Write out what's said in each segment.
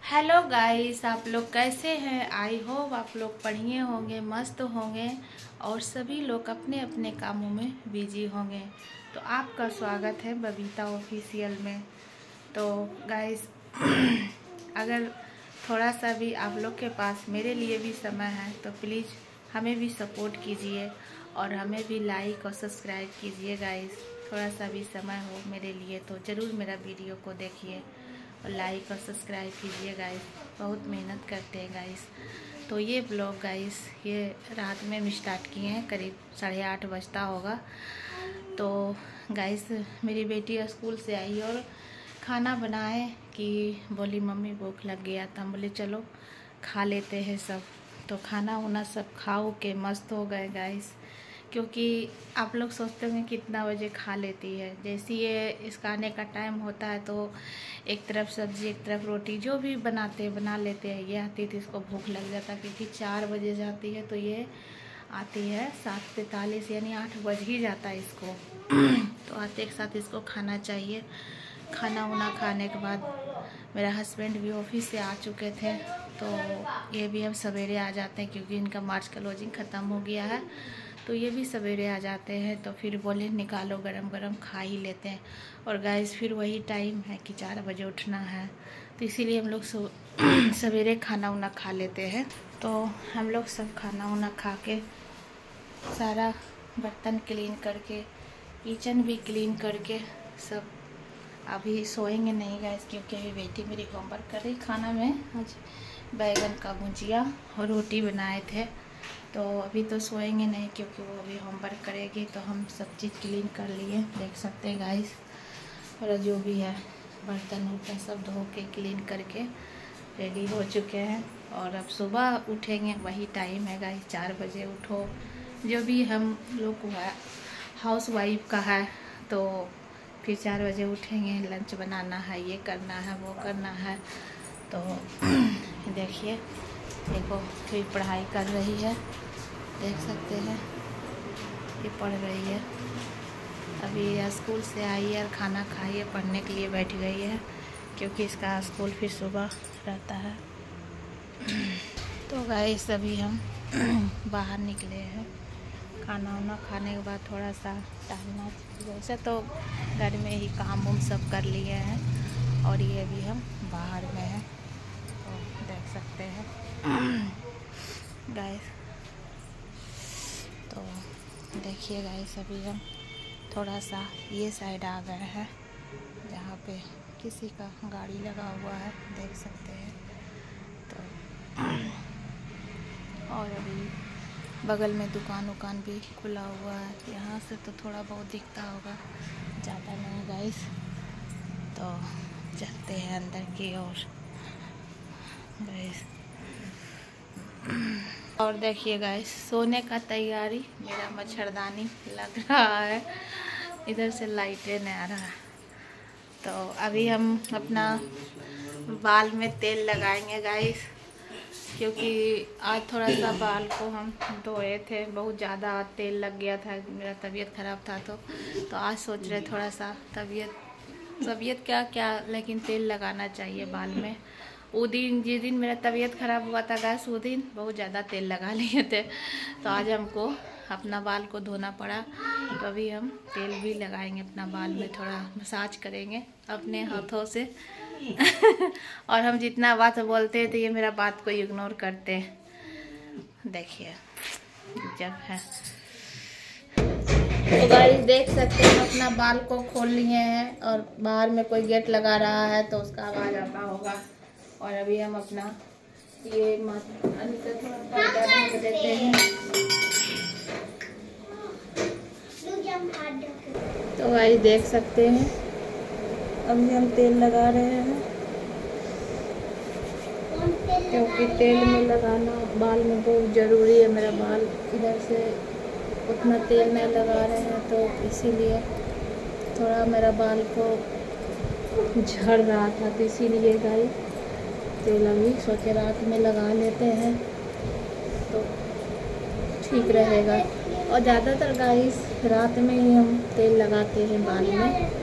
Hello guys, आप लोग कैसे हैं। आई होप आप लोग बढ़िया होंगे, मस्त होंगे और सभी लोग अपने अपने कामों में बिजी होंगे। तो आपका स्वागत है बबीता ऑफिशियल में। तो गाइस अगर थोड़ा सा भी आप लोग के पास मेरे लिए भी समय है तो प्लीज़ हमें भी सपोर्ट कीजिए और हमें भी लाइक और सब्सक्राइब कीजिए गाइस। थोड़ा सा भी समय हो मेरे लिए तो ज़रूर मेरा वीडियो को देखिए और लाइक और सब्सक्राइब कीजिए गाइस। बहुत मेहनत करते हैं गाइस। तो ये ब्लॉग गाइस ये रात में हम स्टार्ट किए हैं, करीब 8:30 बजता होगा। तो गाइस मेरी बेटी स्कूल से आई और खाना बनाए कि बोली मम्मी भूख लग गया, तो हम बोले चलो खा लेते हैं सब। तो खाना वाना सब खाओ के मस्त हो गए गाइस, क्योंकि आप लोग सोचते होंगे कितना बजे खा लेती है। जैसे ये इसका आने का टाइम होता है तो एक तरफ सब्जी एक तरफ रोटी जो भी बना लेते हैं। ये आती थी इसको भूख लग जाता क्योंकि 4 बजे जाती है, तो ये आती है 7:45 यानी 8 बज ही जाता है इसको। तो आते एक साथ इसको खाना चाहिए। खाना वाना खाने के बाद मेरा हस्बैंड भी ऑफिस से आ चुके थे, तो ये भी अब सवेरे आ जाते हैं क्योंकि इनका मार्च का लॉजिंग ख़त्म हो गया है। तो ये भी सवेरे आ जाते हैं। तो फिर बोले निकालो गरम गरम खा ही लेते हैं। और गाइस फिर वही टाइम है कि 4 बजे उठना है, तो इसीलिए हम लोग सवेरे खाना वाना खा लेते हैं। तो हम लोग सब खाना वाना खा के सारा बर्तन क्लीन करके किचन भी क्लीन करके सब अभी सोएंगे नहीं गाइस, क्योंकि अभी बेटी मेरी होमवर्क कर रही। खाना में आज बैगन का भुजिया और रोटी बनाए थे। तो अभी तो सोएंगे नहीं क्योंकि वो अभी होमवर्क करेगी। तो हम सब चीज़ क्लीन कर लिए, देख सकते हैं गाइस। और जो भी है बर्तन वर्तन सब धो के क्लीन करके रेडी हो चुके हैं। और अब सुबह उठेंगे, वही टाइम है गाइस 4 बजे उठो। जो भी हम लोग को हाउस वाइफ का है तो फिर 4 बजे उठेंगे, लंच बनाना है, ये करना है, वो करना है। तो देखिए देखो फिर पढ़ाई कर रही है, देख सकते हैं ये पढ़ रही है। अभी स्कूल से आई है और खाना खाई है, पढ़ने के लिए बैठ गई है क्योंकि इसका स्कूल फिर सुबह रहता है। तो गाइस अभी हम बाहर निकले हैं खाना वाना खाने के बाद थोड़ा सा टहलना। वैसे तो घर में ही काम वाम सब कर लिए हैं और ये भी हम बाहर में हैं, तो देख सकते हैं गाइस। तो देखिए गाइस अभी हम थोड़ा सा ये साइड आ गए हैं जहाँ पे किसी का गाड़ी लगा हुआ है, देख सकते हैं। तो और अभी बगल में दुकान उकान भी खुला हुआ है, यहाँ से तो थोड़ा बहुत दिखता होगा, ज़्यादा नहीं गाइस। तो चलते हैं अंदर की ओर गाइस। और देखिए गाइस सोने का तैयारी, मेरा मच्छरदानी लग रहा है, इधर से लाइटें नहीं आ रहा है। तो अभी हम अपना बाल में तेल लगाएंगे गाइस, क्योंकि आज थोड़ा सा बाल को हम धोए थे, बहुत ज़्यादा तेल लग गया था, मेरा तबीयत ख़राब था। तो आज सोच रहे थोड़ा सा तबीयत क्या लेकिन तेल लगाना चाहिए बाल में। वो दिन जिस दिन मेरा तबीयत ख़राब हुआ था गैस, वो दिन बहुत ज़्यादा तेल लगा लिए थे। तो आज हमको अपना बाल को धोना पड़ा, तो अभी हम तेल भी लगाएंगे अपना बाल में, थोड़ा मसाज करेंगे अपने हाथों से। और हम जितना बात बोलते हैं तो ये मेरा बात को इग्नोर करते हैं। देखिए जब है तो गाइस देख सकते हैं अपना बाल को खोल लिए हैं और बाहर में कोई गेट लगा रहा है तो उसका आवाज़ आता होगा। और अभी हम अपना ये पर्दा ढक देते हैं। तो गाइस देख सकते हैं अभी हम तेल लगा रहे हैं, क्योंकि तेल में लगाना बाल में बहुत ज़रूरी है। मेरा बाल इधर से उतना तेल नहीं लगा रहे हैं तो इसीलिए थोड़ा मेरा बाल को झड़ रहा था, तो इसीलिए गाइस तेल अभी सोचे रात में लगा लेते हैं तो ठीक रहेगा। और ज़्यादातर गाइस रात में ही हम तेल लगाते हैं बाल में।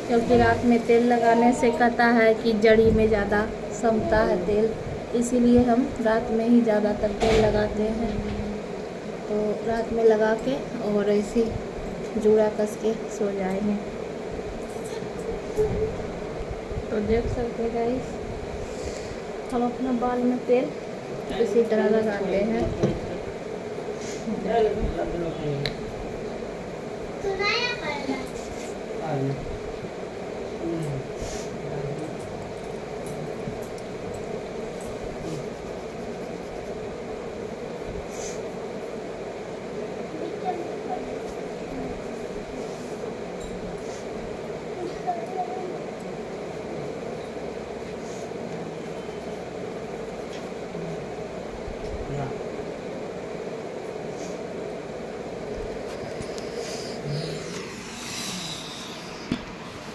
क्योंकि रात में तेल लगाने से कहता है कि जड़ी में ज़्यादा समता है तेल, इसीलिए हम रात में ही ज़्यादातर तेल लगाते हैं। तो रात में लगा के और ऐसे जूड़ा कस के सो जाएंगे। तो देख सकते हैं गाइस, हम अपना बाल में तेल इसी तरह लगाते हैं।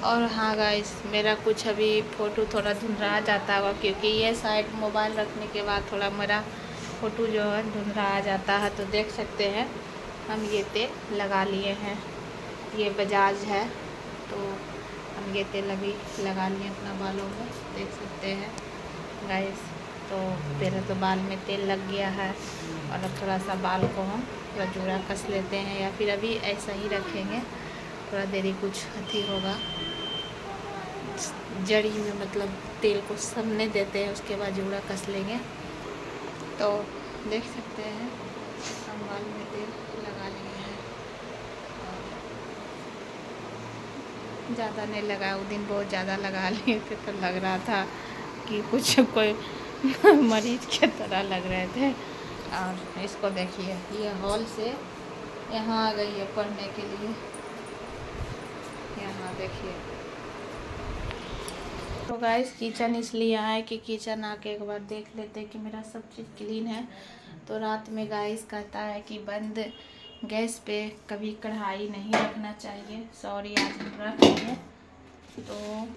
और हाँ गाइस, मेरा कुछ अभी फ़ोटो थोड़ा धुंधला जाता होगा, क्योंकि ये साइड मोबाइल रखने के बाद थोड़ा मेरा फ़ोटो जो है धुंधला आ जाता है। तो देख सकते हैं हम ये तेल लगा लिए हैं, ये बजाज है। तो हम ये तेल अभी लगा लिए अपना बालों में, देख सकते हैं गाइस। तो पहले तो बाल में तेल लग गया है, और अब थोड़ा सा बाल को हम थोड़ा जूड़ा कस लेते हैं, या फिर अभी ऐसा ही रखेंगे, थोड़ा देरी कुछ अथी होगा। जड़ी में मतलब तेल को सबने देते हैं, उसके बाद जूड़ा कस लेंगे। तो देख सकते हैं हम बाल में तेल लगा लिए हैं, ज़्यादा नहीं लगाया, उस दिन बहुत ज़्यादा लगा लिए थे, तो लग रहा था कि कुछ कोई मरीज के तरह लग रहे थे। और इसको देखिए, ये हॉल से यहाँ आ गई है पढ़ने के लिए, यहाँ देखिए। तो गाइस, किचन इसलिए आए कि किचन आके एक बार देख लेते कि मेरा सब चीज़ क्लीन है। तो रात में गाइस कहता है कि बंद गैस पे कभी कढ़ाई नहीं रखना चाहिए। सॉरी, आज हम रख लिए। तो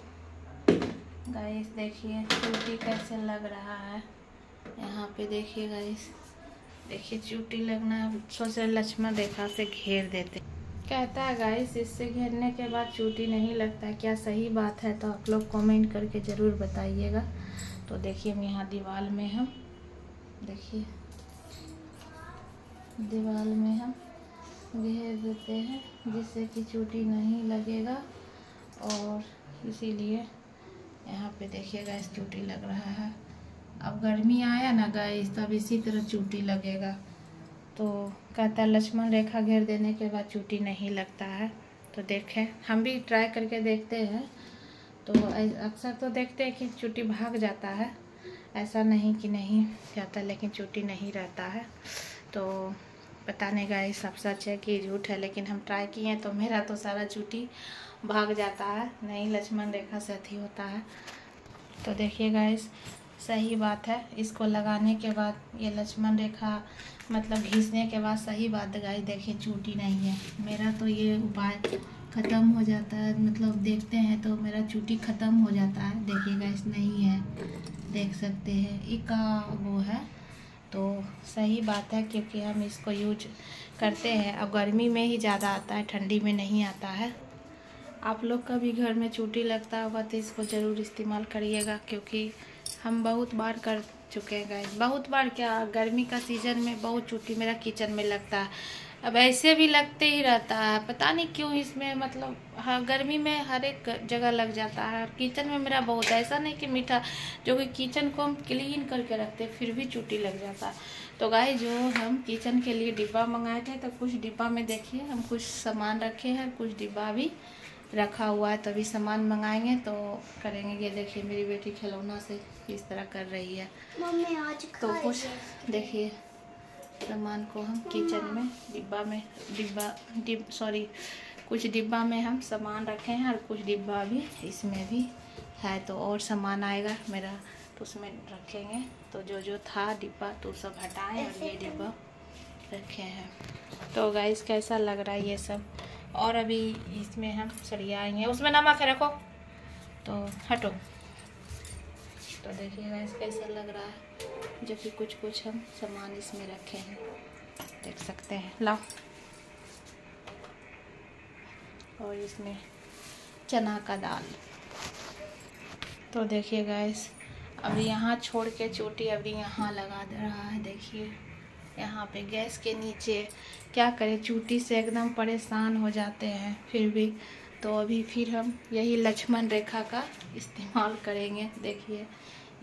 गाइस देखिए चूटी कैसे लग रहा है, यहाँ पे देखिए गाइस, देखिए चूटी लगना। सोचे लक्ष्मण रेखा से घेर देते, कहता है गाइस इससे घेरने के बाद चूटी नहीं लगता। क्या सही बात है? तो आप लोग कमेंट करके ज़रूर बताइएगा। तो देखिए हम यहाँ दीवार में हम देखिए दीवार में हम घेर देते हैं, जिससे कि चूटी नहीं लगेगा। और इसीलिए यहाँ पे देखिए गाइस चूटी लग रहा है। अब गर्मी आया ना गाइस, तब इसी तरह चूटी लगेगा। तो कहता है लक्ष्मण रेखा घेर देने के बाद चूटी नहीं लगता है। तो देखें, हम भी ट्राई करके देखते हैं। तो अक्सर तो देखते हैं कि चूटी भाग जाता है, ऐसा नहीं कि नहीं जाता, लेकिन चूटी नहीं रहता है। तो पता नहीं गाइस सब सच है कि झूठ है, लेकिन हम ट्राई किए हैं तो मेरा तो सारा चूटी भाग जाता है, नहीं लक्ष्मण रेखा से अथी होता है। तो देखिए गाइस, सही बात है, इसको लगाने के बाद ये लक्ष्मण रेखा मतलब घिसने के बाद सही बात है गाइस, देखिए चूटी नहीं है। मेरा तो ये उपाय ख़त्म हो जाता है, मतलब देखते हैं तो मेरा चूटी ख़त्म हो जाता है। देखिए गाइस नहीं है, देख सकते हैं इका वो है। तो सही बात है, क्योंकि हम इसको यूज करते हैं। अब गर्मी में ही ज़्यादा आता है, ठंडी में नहीं आता है। आप लोग का भी घर में चूटी लगता होगा तो इसको ज़रूर इस्तेमाल करिएगा, क्योंकि हम बहुत बार कर चुके हैं गाइस, बहुत बार। क्या, गर्मी का सीज़न में बहुत चूटी मेरा किचन में लगता है। अब ऐसे भी लगते ही रहता है, पता नहीं क्यों इसमें, मतलब हाँ गर्मी में हर एक जगह लग जाता है। और किचन में मेरा बहुत, ऐसा नहीं कि मीठा, जो कि किचन को हम क्लीन करके रखते हैं फिर भी चूटी लग जाता है। तो गाइस, जो हम किचन के लिए डिब्बा मंगाए थे, तो कुछ डिब्बा में देखिए हम कुछ सामान रखे हैं, कुछ डिब्बा भी रखा हुआ है। तभी सामान मंगाएंगे तो करेंगे। ये देखिए मेरी बेटी खिलौना से इस तरह कर रही है। मम्मी आज तो कुछ देखिए सामान को हम किचन में कुछ डिब्बा में हम सामान रखे हैं, और कुछ डिब्बा भी इसमें भी है। तो और सामान आएगा मेरा तो उसमें रखेंगे। तो जो था डिब्बा तो सब हटाएं, और ये डिब्बा रखे हैं। तो गाइस कैसा लग रहा है ये सब? और अभी इसमें हम सरियाएंगे, उसमें नमक है रखो, तो हटो। तो देखिए गाइस कैसा लग रहा है, जो कि कुछ हम सामान इसमें रखे हैं, देख सकते हैं। लाओ, और इसमें चना का दाल। तो देखिए गाइस, अभी यहाँ छोड़ के चोटी अभी यहाँ लगा दे रहा है। देखिए यहाँ पे गैस के नीचे, क्या करें, चोटी से एकदम परेशान हो जाते हैं फिर भी। तो अभी फिर हम यही लक्ष्मण रेखा का इस्तेमाल करेंगे। देखिए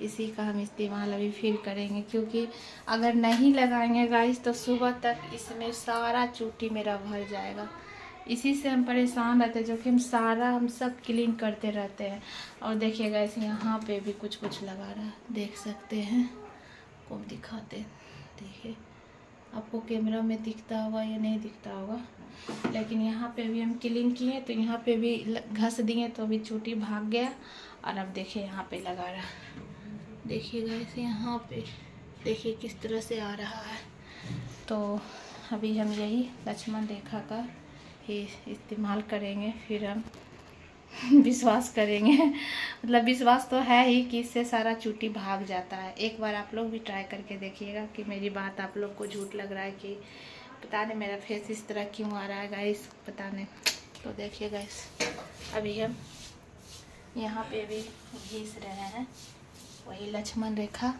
इसी का हम इस्तेमाल अभी फिर करेंगे, क्योंकि अगर नहीं लगाएंगे गाइस तो सुबह तक इसमें सारा चोटी मेरा भर जाएगा। इसी से हम परेशान रहते हैं, जो कि हम सब क्लीन करते रहते हैं। और देखिए गाइस यहाँ पे भी कुछ कुछ लगा रहा है, देख सकते हैं। को दिखाते, देखिए आपको कैमरा में दिखता होगा या नहीं दिखता होगा, लेकिन यहाँ पे भी हम क्लीन किए तो यहाँ पे भी घस दिए तो अभी चोटी भाग गया। और अब देखिए यहाँ पे लगा रहा, देखिए गाइस यहाँ पे देखिए किस तरह से आ रहा है। तो अभी हम यही लक्ष्मण रेखा का ही इस्तेमाल करेंगे, फिर हम विश्वास करेंगे। मतलब विश्वास तो है ही कि इससे सारा चोटी भाग जाता है। एक बार आप लोग भी ट्राई करके देखिएगा कि मेरी बात आप लोग को झूठ लग रहा है कि पता नहीं मेरा फेस इस तरह क्यों आ रहा है गाइस, पता नहीं। तो देखिए गाइस अभी हम यहाँ पे भी घिस रहे हैं, वही लक्ष्मण रेखा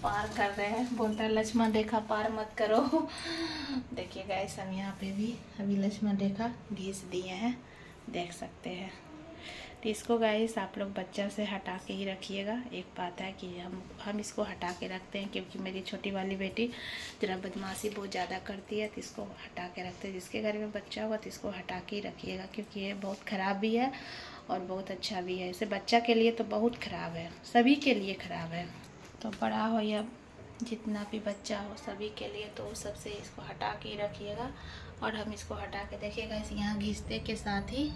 पार कर रहे हैं। बोलता है लक्ष्मण रेखा पार मत करो। देखिए गाइस हम यहाँ पे भी अभी लक्ष्मण रेखा घिस दिए हैं, देख सकते हैं। तो इसको गाइस आप लोग बच्चा से हटा के ही रखिएगा। एक बात है कि हम इसको हटा के रखते हैं, क्योंकि मेरी छोटी वाली बेटी जरा बदमाशी बहुत ज़्यादा करती है, तो इसको हटा के रखते हैं। जिसके घर में बच्चा होगा तो इसको हटा के ही रखिएगा, क्योंकि ये बहुत ख़राब भी है और बहुत अच्छा भी है। इसे बच्चा के लिए तो बहुत ख़राब है, सभी के लिए ख़राब है। तो बड़ा हो या जितना भी बच्चा हो, सभी के लिए तो सबसे इसको हटा के ही रखिएगा। और हम इसको हटा के देखिएगा, इस यहाँ घिसते के साथ ही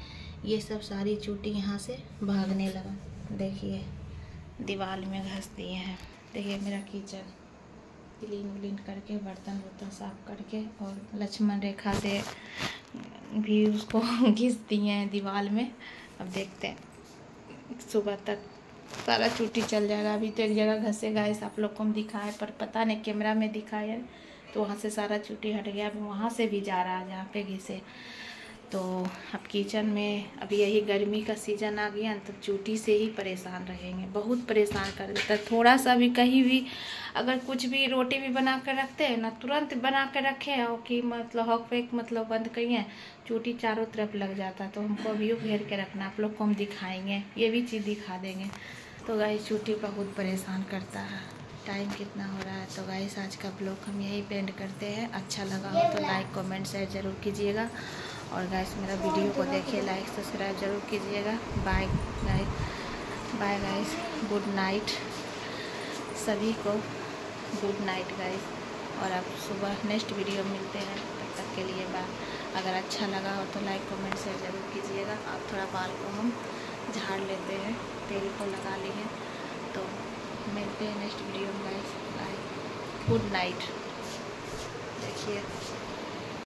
ये सब सारी चोटी यहाँ से भागने लगा। देखिए दीवार में घस दिए हैं। देखिए मेरा किचन क्लीन करके, बर्तन साफ करके, और लक्ष्मण रेखा से भी उसको घिस दिए हैं दीवार में। अब देखते हैं सुबह तक सारा चोटी चल जाएगा। अभी तो एक जगह घसे गाइस आप लोग को हम दिखाए, पर पता नहीं कैमरा में दिखाया तो वहाँ से सारा चोटी हट गया। अभी वहाँ से भी जा रहा है जहाँ पे घिसे। तो अब किचन में अभी यही गर्मी का सीज़न आ गया, तो चोटी से ही परेशान रहेंगे, बहुत परेशान कर देता है। थोड़ा सा भी कहीं भी अगर कुछ भी रोटी भी बना कर रखते हैं ना, तुरंत बना के रखे हो कि मतलब हक पे मतलब बंद करिए, चोटी चारों तरफ लग जाता है। तो हमको अभी घेर के रखना, आप लोग को हम दिखाएंगे, ये भी चीज़ दिखा देंगे। तो गाइस चोटी बहुत परेशान करता है। टाइम कितना हो रहा है? तो गाइस आज का ब्लॉग हम यही एंड करते हैं। अच्छा लगा हो तो लाइक कमेंट शेयर ज़रूर कीजिएगा। और गाइस मेरा वीडियो को देखिए, लाइक सब्सक्राइब ज़रूर कीजिएगा। बाय गाइस, गुड नाइट सभी को, गुड नाइट गाइस। और अब सुबह नेक्स्ट वीडियो मिलते हैं, तब तक के लिए बाय। अगर अच्छा लगा हो तो लाइक कमेंट शेयर ज़रूर कीजिएगा। अब थोड़ा बाल को हम झाड़ लेते हैं, तेल को लगा लिए। तो मिलते हैं नेक्स्ट वीडियो में गाइस, बाय, गुड नाइट। देखिए